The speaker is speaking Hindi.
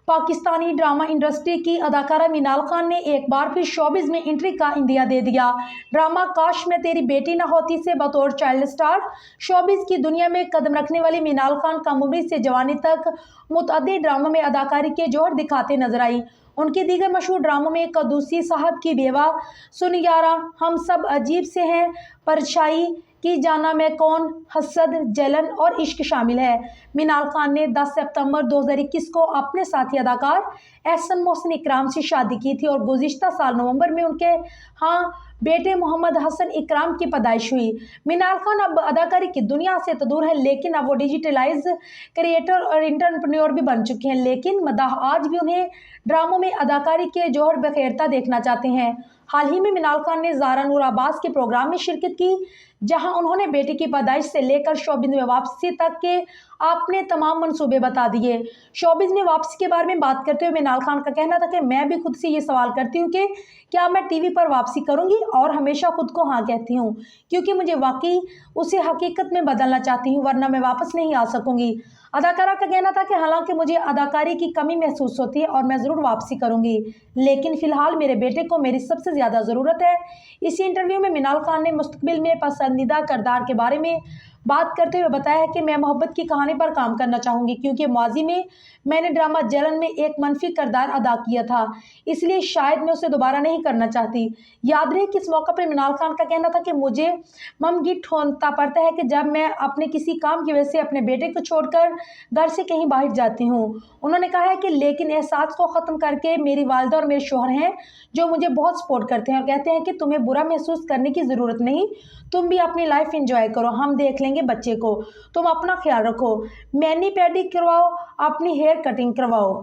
पाकिस्तानी ड्रामा इंडस्ट्री की अदाकारा मीनाल खान ने एक बार फिर शोबिज़ में एंट्री का इंदिया दे दिया। ड्रामा काश मैं तेरी बेटी न होती से बतौर चाइल्ड स्टार शोबिज़ की दुनिया में कदम रखने वाली मीनाल खान कम-उम्री से जवानी तक मुतअद्दिद ड्रामों में अदाकारी के जौहर दिखाते नजर आई। उनके दीगर मशहूर ड्रामों में कद्दूसी साहब की बेवा, सुन यारा, हम सब अजीब से हैं, परछाई की जाना मैं कौन, हसद, जलन और इश्क शामिल है। मीनाल खान ने 10 सितंबर 2021 को अपने साथी अदाकार एहसन मोहसिन इकराम से शादी की थी और गुज़िश्ता साल नवंबर में उनके बेटे मोहम्मद हसन इकराम की पैदाइश हुई। मीनाल खान अब अदाकारी की दुनिया से तो दूर है, लेकिन अब वो डिजिटलाइज क्रिएटर और एंटरप्रेन्योर भी बन चुके हैं, लेकिन मदाह आज भी उन्हें ड्रामों में अदाकारी के जौहर बखेरता देखना चाहते हैं। हाल ही में मीनाल खान ने ज़ारा नूर अब्बास के प्रोग्राम में शिरकत की, जहां उन्होंने बेटी की पैदाइश से लेकर शोबिज़ में वापसी तक के अपने तमाम मंसूबे बता दिए। शोबिज़ में वापसी के बारे में बात करते हुए मीनाल खान का कहना था कि मैं भी खुद से ये सवाल करती हूँ कि क्या मैं टीवी पर वापसी करूँगी, और हमेशा खुद को हाँ कहती हूँ, क्योंकि मुझे वाकई उसे हकीकत में बदलना चाहती हूँ, वरना मैं वापस नहीं आ सकूँगी। अदाकारा का कहना था कि हालांकि मुझे अदाकारी की कमी महसूस होती है और मैं ज़रूर वापसी करूंगी, लेकिन फ़िलहाल मेरे बेटे को मेरी सबसे ज़्यादा ज़रूरत है। इसी इंटरव्यू में मीनाल खान ने मुस्तकबिल में पसंदीदा किरदार के बारे में बात करते हुए बताया है कि मैं मोहब्बत की कहानी पर काम करना चाहूँगी, क्योंकि माजी में मैंने ड्रामा जलन में एक मनफी किरदार अदा किया था, इसलिए शायद मैं उसे दोबारा नहीं करना चाहती। याद रहे कि इस मौके पर मीनाल खान का कहना था कि मुझे ममगिट होता पड़ता है कि जब मैं अपने किसी काम की वजह से अपने बेटे को छोड़कर घर से कहीं बाहर जाती हूँ। उन्होंने कहा है कि लेकिन एहसास को ख़त्म करके मेरी वालिदा और मेरे शौहर हैं जो मुझे बहुत सपोर्ट करते हैं और कहते हैं कि तुम्हें बुरा महसूस करने की ज़रूरत नहीं, तुम भी अपनी लाइफ एंजॉय करो, हम देख लेंगे बच्चे को, तुम अपना ख्याल रखो, मैनी पैडी करवाओ, अपनी हेयर कटिंग करवाओ।